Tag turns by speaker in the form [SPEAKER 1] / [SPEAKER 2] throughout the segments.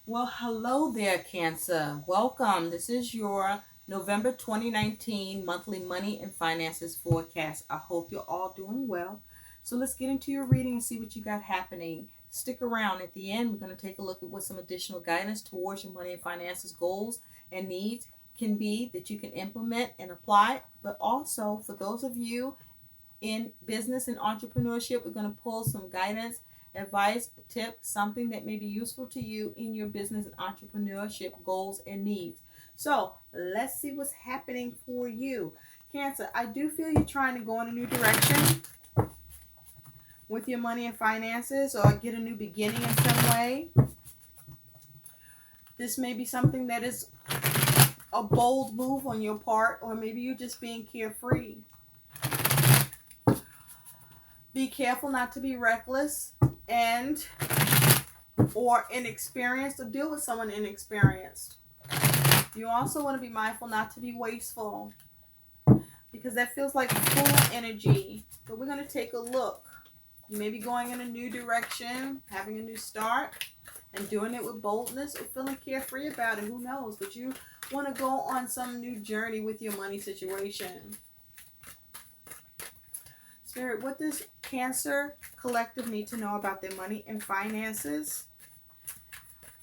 [SPEAKER 1] Well, hello there, Cancer. Welcome. This is your November 2019 monthly money and finances forecast. I hope you're all doing well. So let's get into your reading and see what you got happening. Stick around. At the end, we're going to take a look at what some additional guidance towards your money and finances goals and needs can be that you can implement and apply. But also, for those of you in business and entrepreneurship, we're going to pull some guidance, advice, tip, something that may be useful to you in your business and entrepreneurship goals and needs. So let's see what's happening for you. Cancer, I do feel you're trying to go in a new direction with your money and finances or get a new beginning in some way. This may be something that is a bold move on your part, or maybe you're just being carefree. Be careful not to be reckless and or inexperienced or deal with someone inexperienced. You also want to be mindful not to be wasteful because that feels like full energy. But we're going to take a look. You may be going in a new direction, having a new start, and doing it with boldness or feeling carefree about it. Who knows? But you want to go on some new journey with your money situation. Spirit, what does Cancer Collective need to know about their money and finances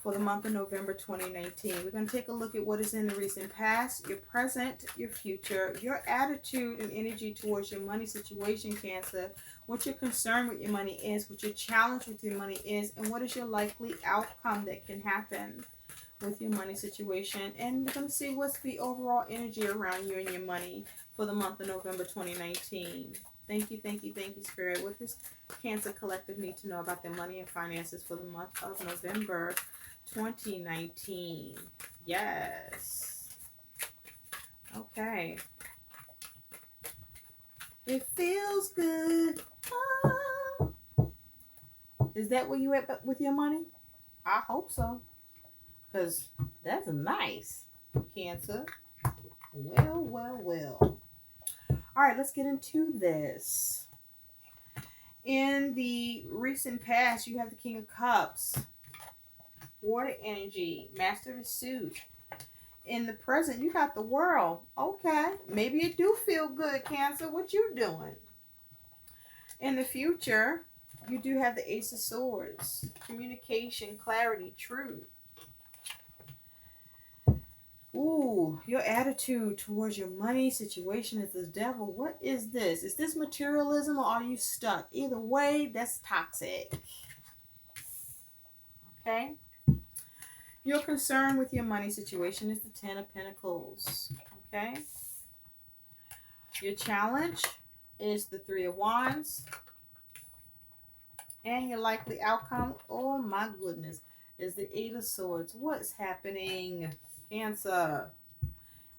[SPEAKER 1] for the month of November 2019? We're going to take a look at what is in the recent past, your present, your future, your attitude and energy towards your money situation, Cancer, what your concern with your money is, what your challenge with your money is, and what is your likely outcome that can happen with your money situation. And we're going to see what's the overall energy around you and your money for the month of November 2019. Thank you, Spirit. What does Cancer Collective need to know about their money and finances for the month of November 2019? Yes. Okay. It feels good. Oh. Is that where you at with your money? I hope so. Because that's nice, Cancer. Well. All right, let's get into this. In the recent past, you have the King of Cups, Water Energy, Master of the Suit. In the present, you got the World. Okay, maybe it do feel good, Cancer. What you doing? In the future, you do have the Ace of Swords, communication, clarity, truth. Ooh, your attitude towards your money situation is the devil. What is this? Is this materialism or are you stuck? Either way, that's toxic. Okay? Your concern with your money situation is the Ten of Pentacles. Okay? Your challenge is the Three of Wands. And your likely outcome, oh my goodness, is the Eight of Swords. What's happening, Cancer?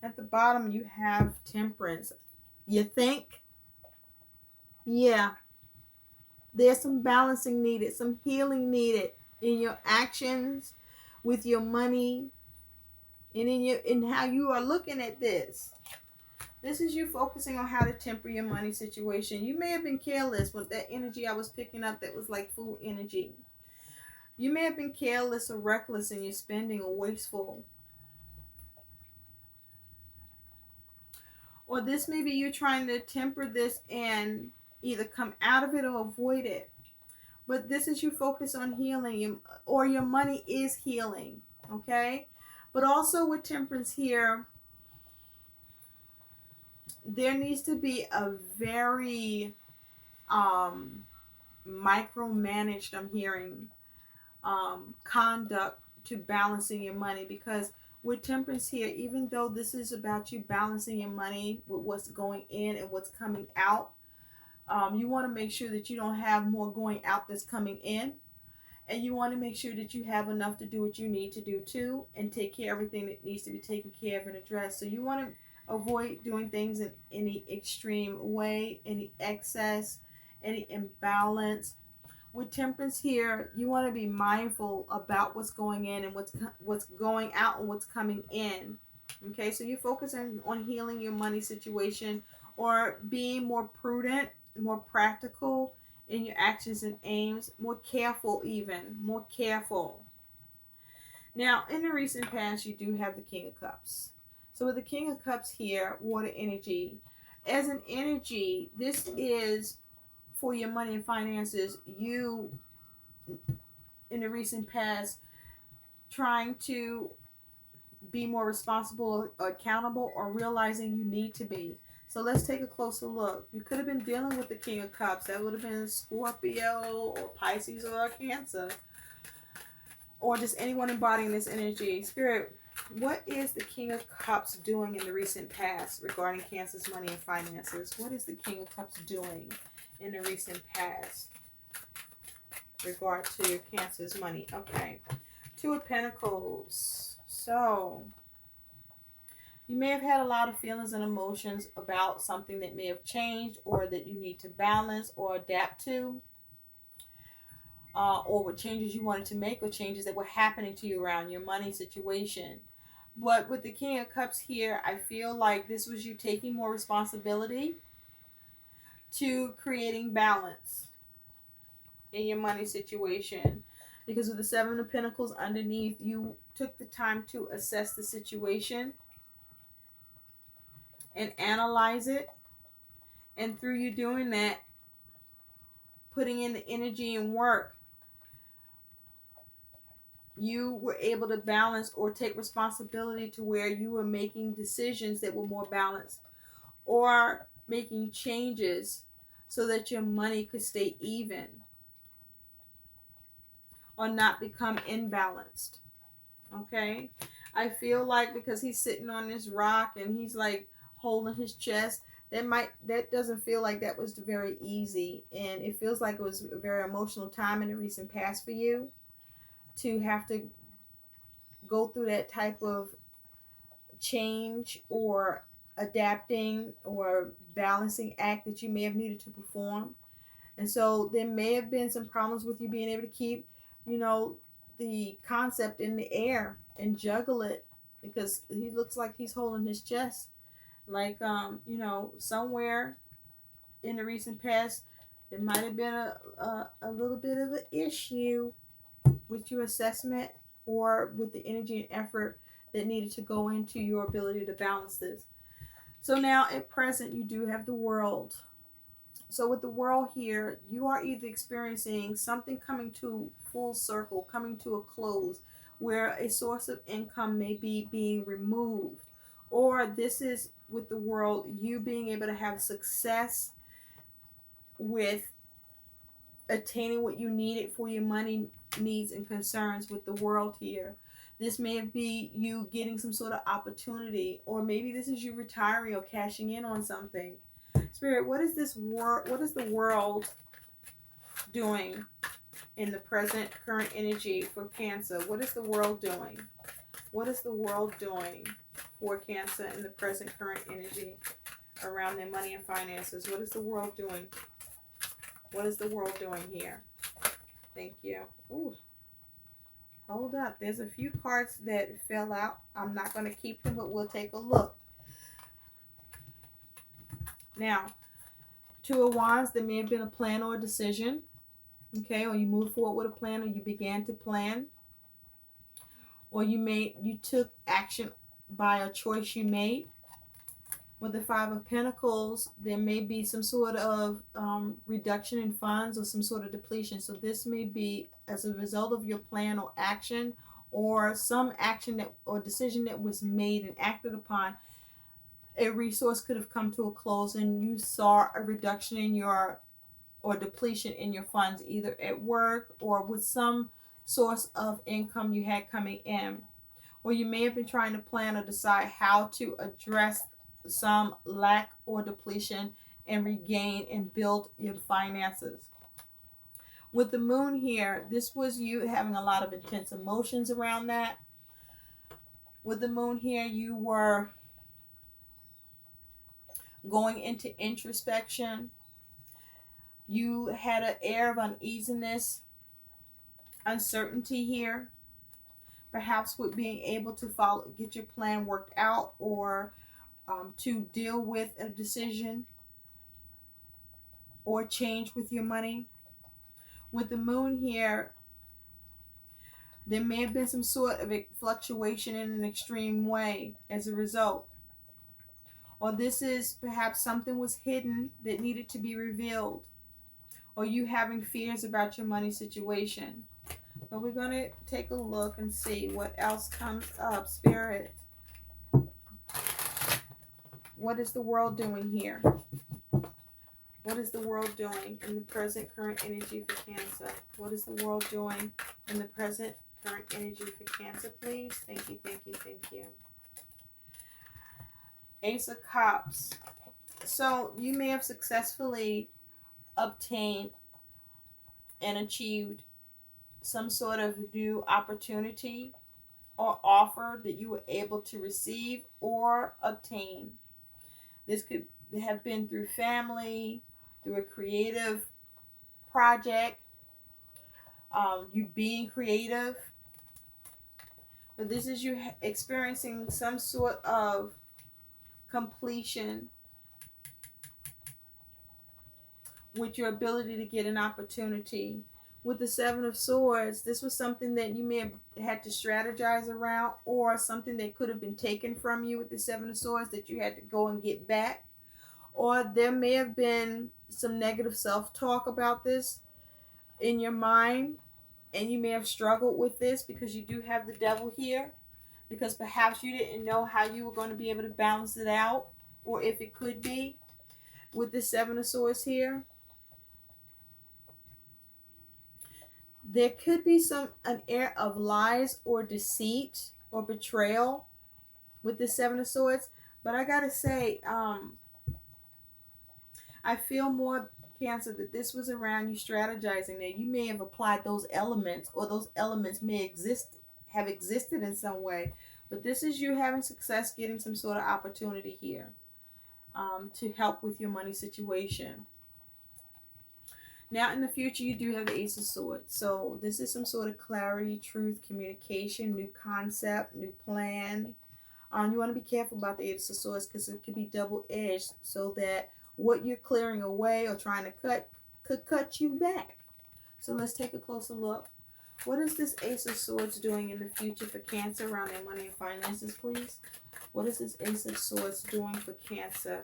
[SPEAKER 1] At the bottom, you have Temperance. You think? Yeah. There's some balancing needed, some healing needed in your actions, with your money, and in how you are looking at this. This is you focusing on how to temper your money situation. You may have been careless with that energy I was picking up that was like full energy. You may have been careless or reckless in your spending or wasteful. Or this may be you trying to temper this and either come out of it or avoid it. But this is you focus on healing, or your money is healing, okay? But also with temperance here, there needs to be a very micromanaged, I'm hearing, conduct to balancing your money, because with temperance here, even though this is about you balancing your money with what's going in and what's coming out, you want to make sure that you don't have more going out that's coming in, and you want to make sure that you have enough to do what you need to do too, and take care of everything that needs to be taken care of and addressed. So you want to avoid doing things in any extreme way, any excess, any imbalance. With temperance here, you want to be mindful about what's going in and what's going out and what's coming in. Okay, so you're focusing on healing your money situation, or being more prudent, more practical in your actions and aims, more careful, even more careful. Now, in the recent past, you do have the King of Cups. So with the King of Cups here, water energy, as an energy, this is for your money and finances. You, in the recent past, trying to be more responsible or accountable, or realizing you need to be. So let's take a closer look. You could have been dealing with the King of Cups. That would have been Scorpio or Pisces or Cancer, or just anyone embodying this energy. Spirit, what is the King of Cups doing in the recent past regarding Cancer's money and finances? What is the King of Cups doing in the recent past regard to Cancer's money? Okay. Two of Pentacles. So you may have had a lot of feelings and emotions about something that may have changed, or that you need to balance or adapt to, or what changes you wanted to make, or changes that were happening to you around your money situation. But with the King of Cups here, I feel like this was you taking more responsibility to creating balance in your money situation. Because with the Seven of Pentacles underneath, you took the time to assess the situation and analyze it. And through you doing that, putting in the energy and work, you were able to balance or take responsibility to where you were making decisions that were more balanced, or making changes so that your money could stay even or not become imbalanced. Okay? I feel like because he's sitting on this rock and he's like holding his chest, that doesn't feel like that was very easy, and it feels like it was a very emotional time in the recent past for you to have to go through that type of change or adapting or balancing act that you may have needed to perform. And so there may have been some problems with you being able to keep, the concept in the air and juggle it, because he looks like he's holding his chest. Like, somewhere in the recent past, there might have been a little bit of an issue with your assessment, or with the energy and effort that needed to go into your ability to balance this. So now at present, you do have the World. So with the World here, you are either experiencing something coming to full circle, coming to a close, where a source of income may be being removed, or this is with the World, you being able to have success with attaining what you needed for your money needs and concerns with the World here. This may be you getting some sort of opportunity, or maybe this is you retiring or cashing in on something. Spirit, what is the World doing in the present current energy for Cancer? What is the World doing? What is the World doing for Cancer in the present current energy around their money and finances? What is the World doing? What is the World doing here? Thank you. Ooh. Hold up. There's a few cards that fell out. I'm not going to keep them, but we'll take a look. Now, Two of Wands, there may have been a plan or a decision. Okay, or you moved forward with a plan, or you began to plan. Or you took action by a choice you made. With the Five of Pentacles, there may be some sort of reduction in funds, or some sort of depletion. So this may be as a result of your plan or action, or some action or decision that was made and acted upon. A resource could have come to a close, and you saw a reduction in your, or depletion in your funds, either at work or with some source of income you had coming in. Or you may have been trying to plan or decide how to address some lack or depletion and regain and build your finances. With the Moon here, this was you having a lot of intense emotions around that. With the Moon here, you were going into introspection. You had an air of uneasiness, uncertainty here, perhaps with being able to get your plan worked out, or to deal with a decision or change with your money. With the Moon here, There may have been some sort of a fluctuation in an extreme way as a result. Or this is perhaps something was hidden that needed to be revealed. Or you having fears about your money situation. But we're going to take a look and see what else comes up. Spirit, what is the world doing here? What is the world doing in the present current energy for Cancer? What is the world doing in the present current energy for Cancer, please? Thank you, thank you, thank you. Ace of Cups. So you may have successfully obtained and achieved some sort of new opportunity or offer that you were able to receive or obtain. This could have been through family, through a creative project, you being creative. But this is you experiencing some sort of completion with your ability to get an opportunity. With the Seven of Swords, this was something that you may have had to strategize around, or something that could have been taken from you with the Seven of Swords that you had to go and get back. Or there may have been some negative self-talk about this in your mind, and you may have struggled with this because you do have the Devil here, because perhaps you didn't know how you were going to be able to balance it out, or if it could be with the Seven of Swords here. There could be an air of lies or deceit or betrayal with the Seven of Swords. But I gotta say, I feel more, Cancer, that this was around you strategizing that you may have applied those elements, or those elements may have existed in some way. But this is you having success getting some sort of opportunity here, to help with your money situation. Now in the future, you do have the Ace of Swords. So this is some sort of clarity, truth, communication, new concept, new plan. You want to be careful about the Ace of Swords because it could be double-edged, so that what you're clearing away or trying to cut could cut you back. So let's take a closer look. What is this Ace of Swords doing in the future for Cancer around their money and finances, please? What is this Ace of Swords doing for Cancer?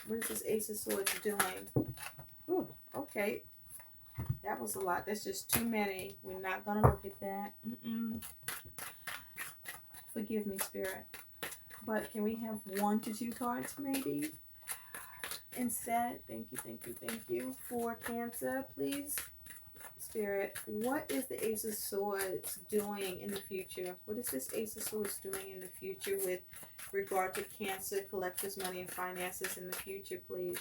[SPEAKER 1] What is this Ace of Swords doing? Ooh, okay. That was a lot. That's just too many. We're not going to look at that. Forgive me, Spirit. But can we have 1 to 2 cards, maybe? Instead, thank you, thank you, thank you. For Cancer, please. Spirit, what is the Ace of Swords doing in the future? What is this Ace of Swords doing in the future with regard to Cancer, collectors, money, and finances in the future, please?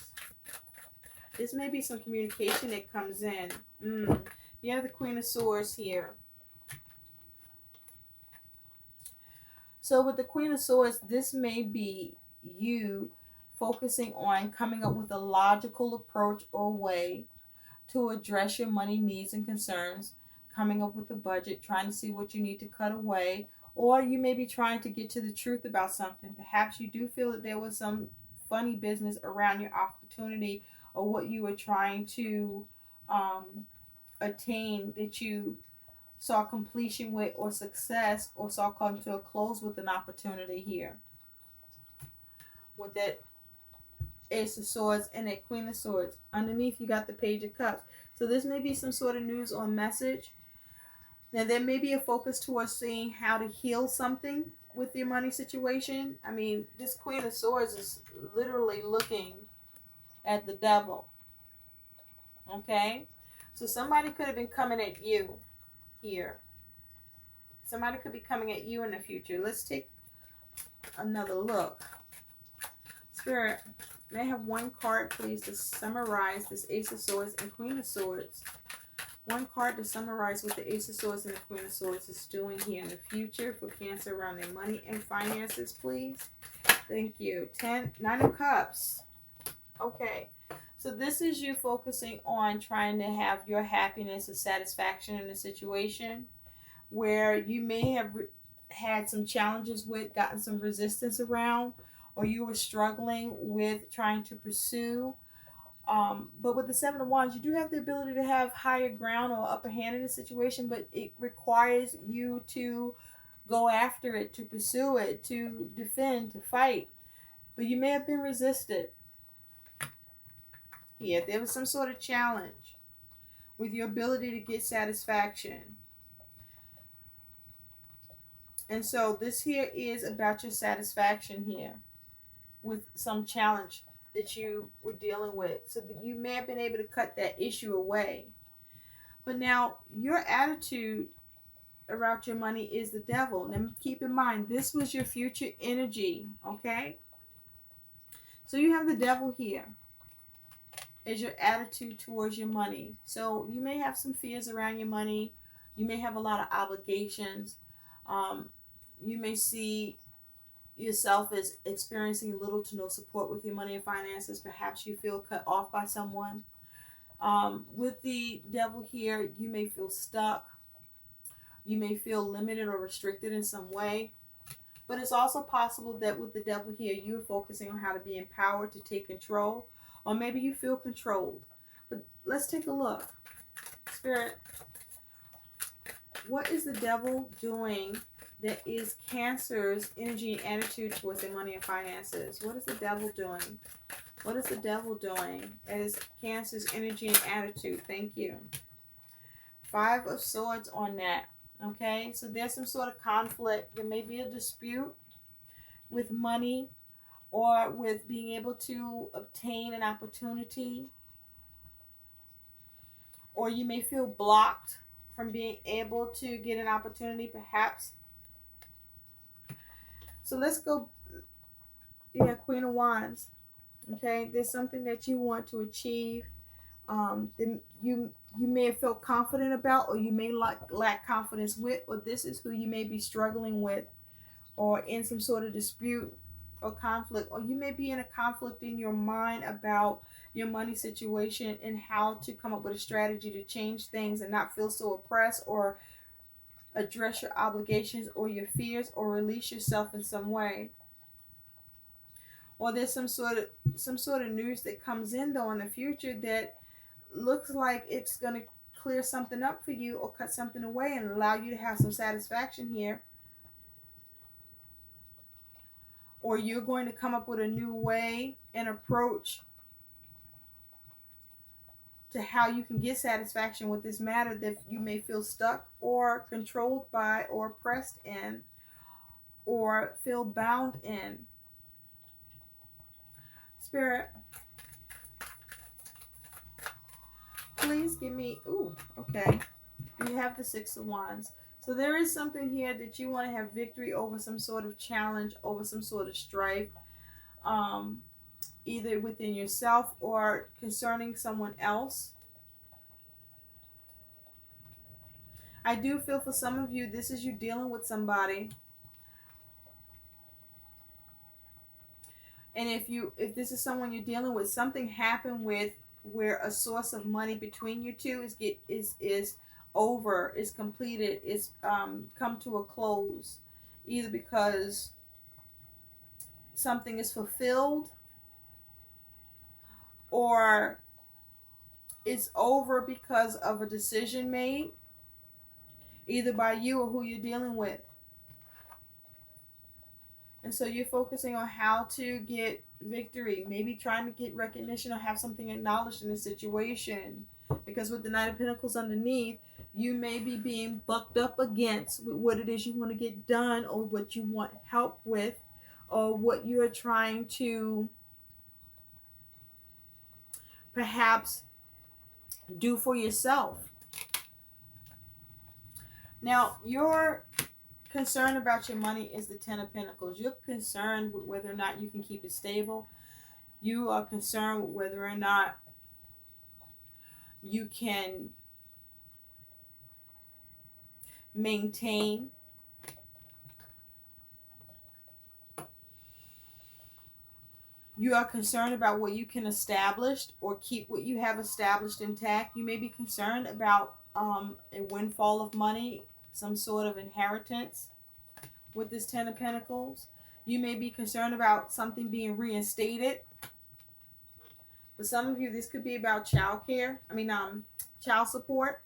[SPEAKER 1] This may be some communication that comes in. You have the Queen of Swords here. So with the Queen of Swords, this may be you focusing on coming up with a logical approach or way to address your money needs and concerns, coming up with a budget, trying to see what you need to cut away, or you may be trying to get to the truth about something. Perhaps you do feel that there was some funny business around your opportunity or what you were trying to attain, that you saw completion with, or success, or saw come to a close with an opportunity here. With that Ace of Swords and that Queen of Swords. Underneath you got the Page of Cups. So this may be some sort of news or message. Now there may be a focus towards seeing how to heal something with your money situation. I mean, this Queen of Swords is literally looking at the Devil. Okay? So somebody could have been coming at you here. Somebody could be coming at you in the future. Let's take another look. Spirit, may I have 1 card, please, to summarize this Ace of Swords and Queen of Swords? 1 card to summarize what the Ace of Swords and the Queen of Swords is doing here in the future for Cancer around their money and finances, please. Thank you. 9 of Cups. Okay. So this is you focusing on trying to have your happiness and satisfaction in a situation where you may have had some challenges with, gotten some resistance around, or you were struggling with trying to pursue But with the Seven of Wands, you do have the ability to have higher ground or upper hand in the situation, but it requires you to go after it, to pursue it, to defend, to fight. But you may have been resisted. Yeah, there was some sort of challenge with your ability to get satisfaction. And so this here is about your satisfaction here with some challenge that you were dealing with. So that you may have been able to cut that issue away. But now your attitude around your money is the devil. Now keep in mind, this was your future energy, okay? So you have the devil here as your attitude towards your money. So you may have some fears around your money. You may have a lot of obligations. Um, you may see yourself as experiencing little to no support with your money and finances. Perhaps you feel cut off by someone. With the devil here, you may feel stuck. You may feel limited or restricted in some way. But it's also possible that with the devil here, you're focusing on how to be empowered to take control. Or maybe you feel controlled. But let's take a look. Spirit, what is the devil doing that is Cancer's energy and attitude towards their money and finances? What is the devil doing? What is the devil doing as Cancer's energy and attitude? Thank you. 5 of Swords on that. Okay, so there's some sort of conflict. There may be a dispute with money or with being able to obtain an opportunity. Or you may feel blocked from being able to get an opportunity, perhaps. So let's go. Yeah, Queen of Wands. Okay, there's something that you want to achieve. You may have felt confident about, or you may lack confidence with, or this is who you may be struggling with, or in some sort of dispute or conflict, or you may be in a conflict in your mind about your money situation and how to come up with a strategy to change things and not feel so oppressed, or address your obligations or your fears, or release yourself in some way. Or there's some sort of news that comes in though in the future that looks like it's going to clear something up for you or cut something away and allow you to have some satisfaction here. Or you're going to come up with a new way and approach to how you can get satisfaction with this matter that you may feel stuck or controlled by or oppressed in or feel bound in. Spirit, please give me, okay. You have the 6 of Wands. So there is something here that you want to have victory over, some sort of challenge, over some sort of strife, either within yourself or concerning someone else. I do feel for some of you, this is you dealing with somebody. And if this is someone you're dealing with, something happened with where a source of money between you two is over, is completed, is come to a close, either because something is fulfilled or it's over because of a decision made, either by you or who you're dealing with. And so you're focusing on how to get victory, maybe trying to get recognition or have something acknowledged in the situation. Because with the Knight of Pentacles underneath, you may be being bucked up against with what it is you want to get done, or what you want help with, or what you're trying to perhaps do for yourself. Now, your concern about your money is the 10 of Pentacles. You're concerned with whether or not you can keep it stable. You are concerned with whether or not you can maintain. You are concerned about what you can establish or keep what you have established intact. You may be concerned about a windfall of money, some sort of inheritance with this 10 of Pentacles. You may be concerned about something being reinstated. For some of you, this could be about child care. Child support.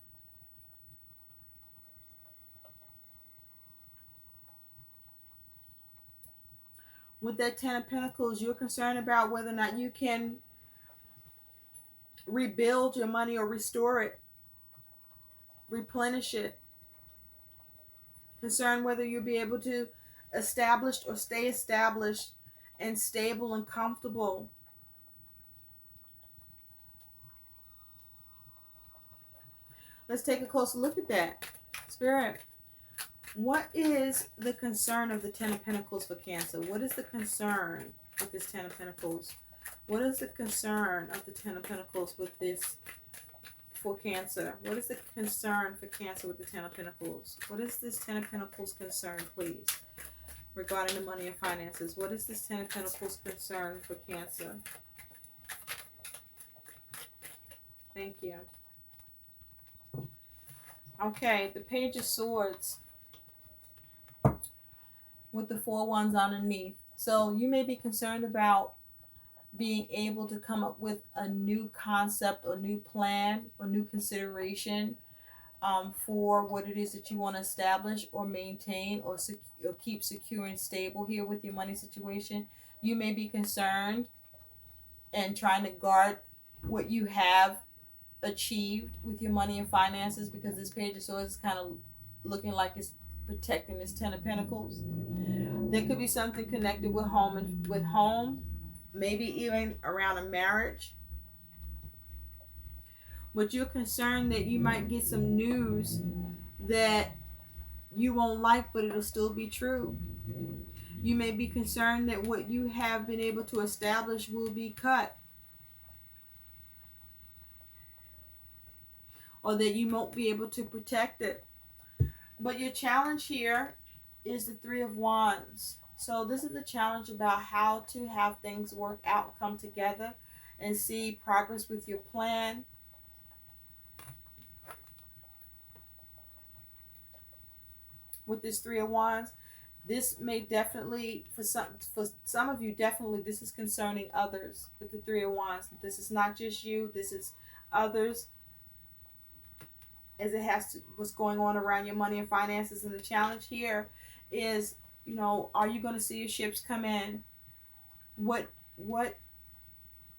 [SPEAKER 1] With that Ten of Pentacles, you're concerned about whether or not you can rebuild your money or restore it, replenish it. Concerned whether you'll be able to establish or stay established and stable and comfortable. Let's take a closer look at that. Spirit, what is the concern of the Ten of Pentacles for Cancer? What is the concern with this Ten of Pentacles? What is the concern of the Ten of Pentacles with this for Cancer? What is the concern for Cancer with the Ten of Pentacles? What is this Ten of Pentacles concern, please, regarding the money and finances? What is this Ten of Pentacles concern for Cancer? Thank you. Okay, the Page of Swords with the 4 wands underneath. So you may be concerned about being able to come up with a new concept or new plan or new consideration for what it is that you want to establish or maintain or keep secure and stable here with your money situation. You may be concerned and trying to guard what you have achieved with your money and finances, because this Page of Swords is kind of looking like it's protecting this Ten of Pentacles. There could be something connected with home, maybe even around a marriage. But you're concerned that you might get some news that you won't like, but it'll still be true. You may be concerned that what you have been able to establish will be cut, or that you won't be able to protect it. But your challenge here is the 3 of Wands. So this is the challenge about how to have things work out, come together, and see progress with your plan. With this 3 of Wands, this may definitely, for some of you, definitely this is concerning others with the 3 of Wands. This is not just you, this is others, as it has to what's going on around your money and finances. And the challenge here is, are you going to see your ships come in? What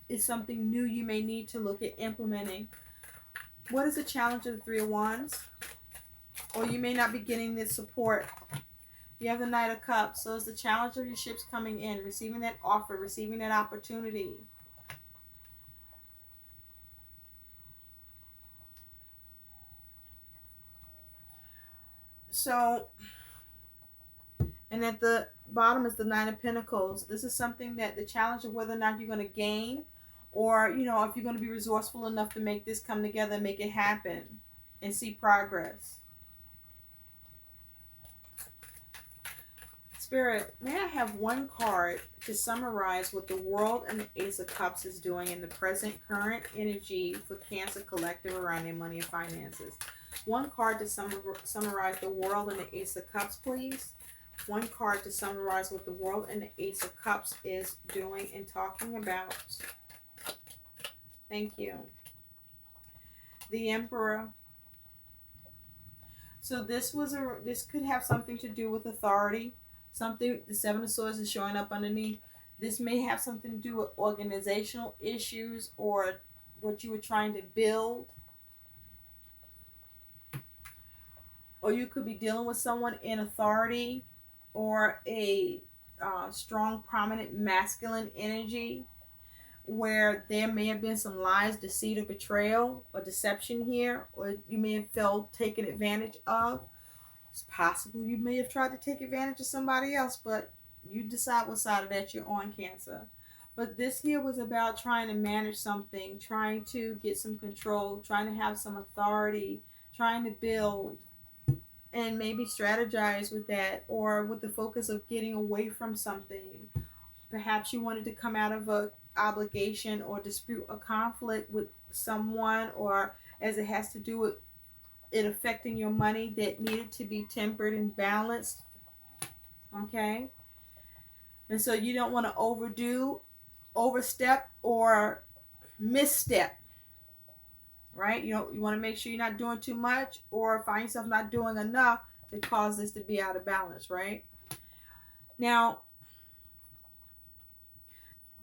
[SPEAKER 1] is something new you may need to look at implementing? What is the challenge of the 3 of Wands? Or you may not be getting this support. You have the Knight of Cups. So it's the challenge of your ships coming in, receiving that offer, receiving that opportunity. So, and at the bottom is the 9 of Pentacles. This is something that the challenge of whether or not you're going to gain, or, if you're going to be resourceful enough to make this come together and make it happen and see progress. Spirit, may I have one card to summarize what the World and the Ace of Cups is doing in the present current energy for Cancer Collective around their money and finances? One card to summarize the World and the Ace of Cups, please. One card to summarize what the World and the Ace of Cups is doing and talking about. Thank you. The Emperor. So this could have something to do with authority. The 7 of Swords is showing up underneath. This may have something to do with organizational issues or what you were trying to build. Or you could be dealing with someone in authority or a strong, prominent masculine energy where there may have been some lies, deceit, or betrayal or deception here, or you may have felt taken advantage of. It's possible you may have tried to take advantage of somebody else, but you decide what side of that you're on, Cancer. But this here was about trying to manage something, trying to get some control, trying to have some authority, trying to build, and maybe strategize with that, or with the focus of getting away from something. Perhaps you wanted to come out of a obligation or dispute or conflict with someone, or as it has to do with it affecting your money, that needed to be tempered and balanced. Okay? And so you don't want to overstep or misstep, right? You want to make sure you're not doing too much or find yourself not doing enough to cause this to be out of balance, right? Now,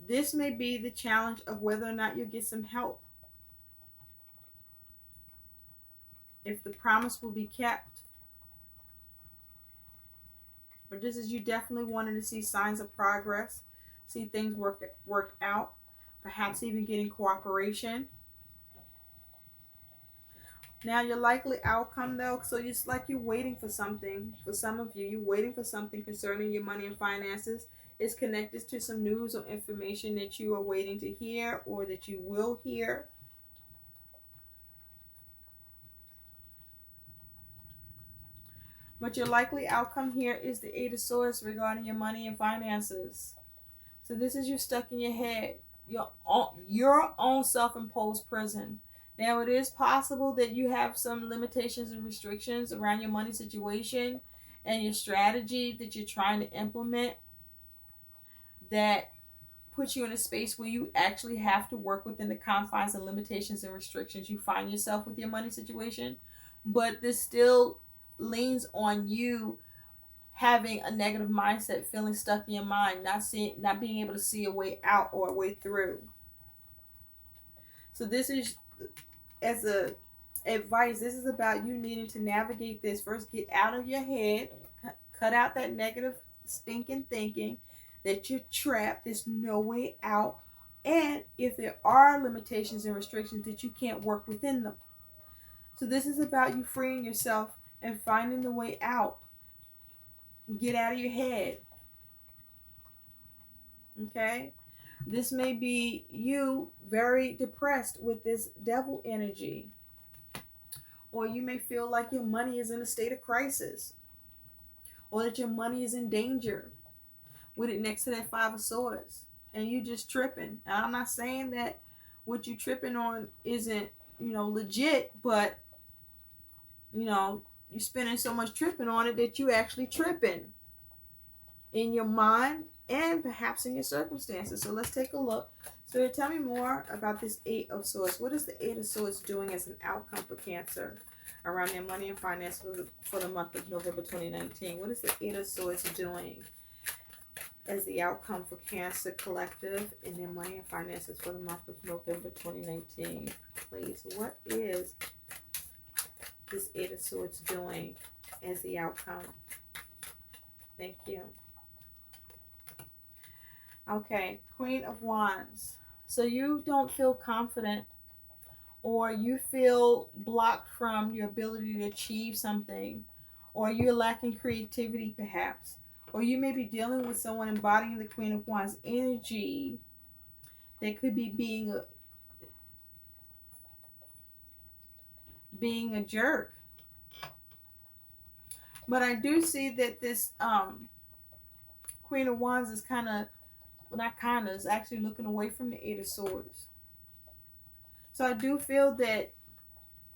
[SPEAKER 1] this may be the challenge of whether or not you get some help. If the promise will be kept. But this is you definitely wanting to see signs of progress, see things work out, perhaps even getting cooperation. Now your likely outcome though, so it's like you're waiting for something. For some of you, you're waiting for something concerning your money and finances. It's connected to some news or information that you are waiting to hear or that you will hear. But your likely outcome here is the Eight of Swords regarding your money and finances. So this is you stuck in your head, your own self-imposed prison. Now it is possible that you have some limitations and restrictions around your money situation and your strategy that you're trying to implement that puts you in a space where you actually have to work within the confines and limitations and restrictions you find yourself with your money situation. But this still leans on you having a negative mindset, feeling stuck in your mind, not being able to see a way out or a way through. So this is as a advice, this is about you needing to navigate this. First, get out of your head, cut out that negative stinking thinking that you're trapped, there's no way out, and if there are limitations and restrictions that you can't work within them. So this is about you freeing yourself and finding the way out. Get out of your head. Okay? This may be you very depressed with this devil energy. Or you may feel like your money is in a state of crisis. Or that your money is in danger. With it next to that Five of Swords. And you just tripping. And I'm not saying that what you tripping on isn't, legit, but you're spending so much tripping on it that you actually tripping in your mind and perhaps in your circumstances. So let's take a look. So tell me more about this Eight of Swords. What is the Eight of Swords doing as an outcome for Cancer around their money and finance for the month of November 2019? What is the Eight of Swords doing as the outcome for Cancer Collective in their money and finances for the month of November 2019? Please, what is this Eight of Swords doing as the outcome? Thank you. Okay, Queen of Wands. So you don't feel confident or you feel blocked from your ability to achieve something, or you're lacking creativity perhaps, or you may be dealing with someone embodying the Queen of Wands energy that could be being a jerk. But I do see that this Queen of Wands is is actually looking away from the Eight of Swords. So I do feel that,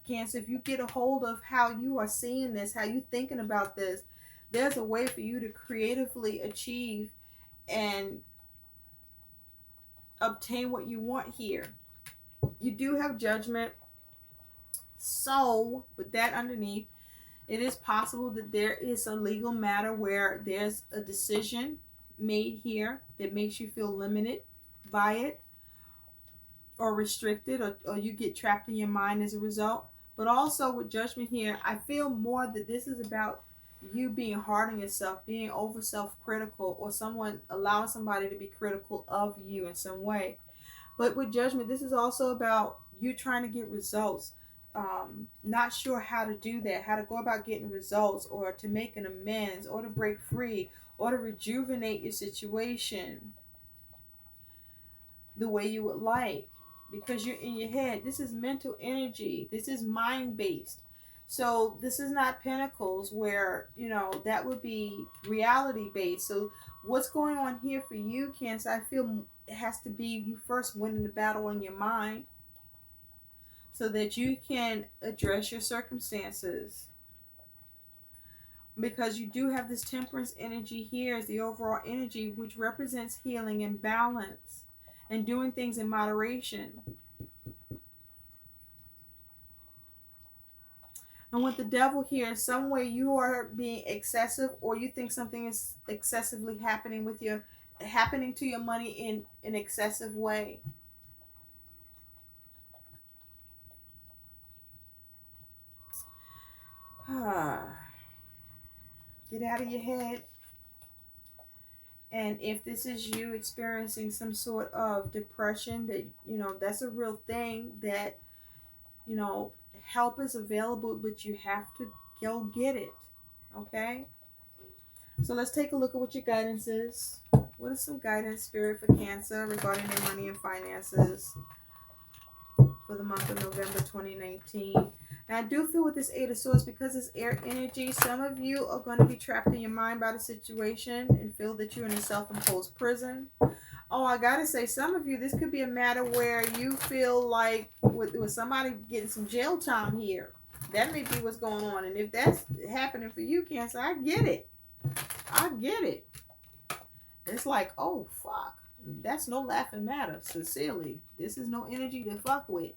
[SPEAKER 1] Cancer, if you get a hold of how you are seeing this, how you thinking about this, there's a way for you to creatively achieve and obtain what you want here. You do have Judgment. So with that underneath, it is possible that there is a legal matter where there's a decision made here that makes you feel limited by it or restricted, or you get trapped in your mind as a result. But also with Judgment here, I feel more that this is about you being hard on yourself, being over self-critical, or allowing somebody to be critical of you in some way. But with Judgment, this is also about you trying to get results. Not sure how to do that, how to go about getting results, or to make an amends, or to break free, or to rejuvenate your situation the way you would like, because you're in your head. This is mental energy. This is mind-based. So this is not Pentacles where, that would be reality-based. So what's going on here for you, Cancer, I feel it has to be you first winning the battle in your mind so that you can address your circumstances. Because you do have this Temperance energy here as the overall energy, which represents healing and balance and doing things in moderation. And with the devil here, some way you are being excessive, or you think something is excessively happening to your money in an excessive way. Get out of your head. And if this is you experiencing some sort of depression, that that's a real thing, that you know help is available, but you have to go get it. Okay, so let's take a look at what your guidance is. What is some guidance, Spirit, for Cancer regarding their money and finances for the month of November 2019? And I do feel with this Eight of Swords, because it's air energy, some of you are going to be trapped in your mind by the situation and feel that you're in a self-imposed prison. Oh, I gotta say, some of you, this could be a matter where you feel like with somebody getting some jail time here. That may be what's going on. And if that's happening for you, Cancer, I get it. I get it. It's like, oh, fuck. That's no laughing matter. Sincerely. This is no energy to fuck with.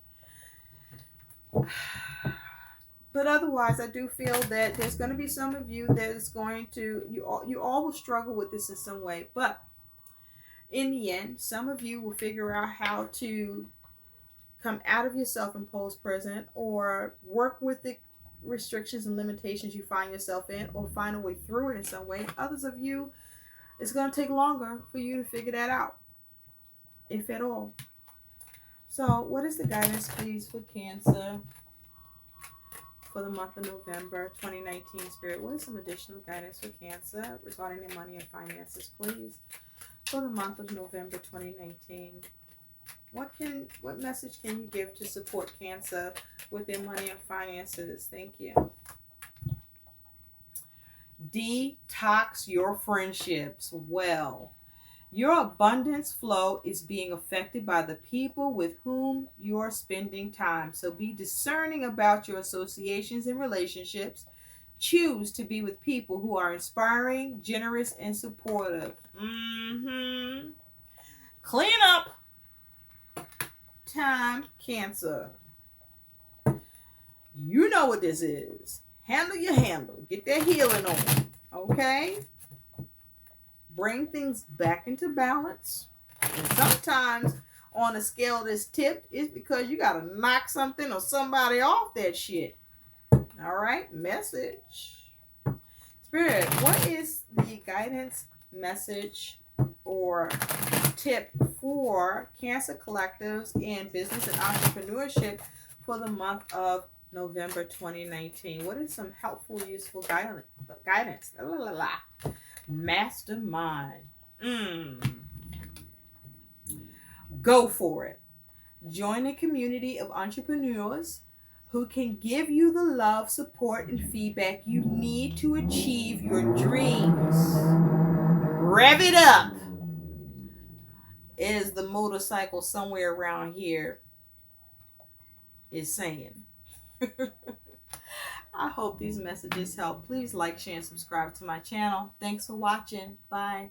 [SPEAKER 1] But otherwise, I do feel that there's going to be some of you that is going to, you all will struggle with this in some way. But in the end, some of you will figure out how to come out of your self-imposed prison, or work with the restrictions and limitations you find yourself in, or find a way through it in some way. Others of you, it's going to take longer for you to figure that out, if at all. So what is the guidance, please, for Cancer for the month of November 2019, Spirit? What is some additional guidance for Cancer regarding their money and finances, please, for the month of November 2019? What message can you give to support Cancer with their money and finances? Thank you. Detox your friendships. Well, your abundance flow is being affected by the people with whom you're spending time. So be discerning about your associations and relationships. Choose to be with people who are inspiring, generous, and supportive. Clean up time, Cancer. You know what this is. Handle your handle. Get that healing on. Okay? Bring things back into balance. And sometimes on a scale that's tipped, it's because you got to knock something or somebody off that shit. All right? Message. Spirit, what is the guidance message or tip for Cancer collectives and business and entrepreneurship for the month of November 2019? What is some helpful, useful guidance? Mastermind. Go for it. Join a community of entrepreneurs who can give you the love, support, and feedback you need to achieve your dreams. Rev it up, is the motorcycle somewhere around here is saying. I hope these messages help. Please like, share, and subscribe to my channel. Thanks for watching. Bye.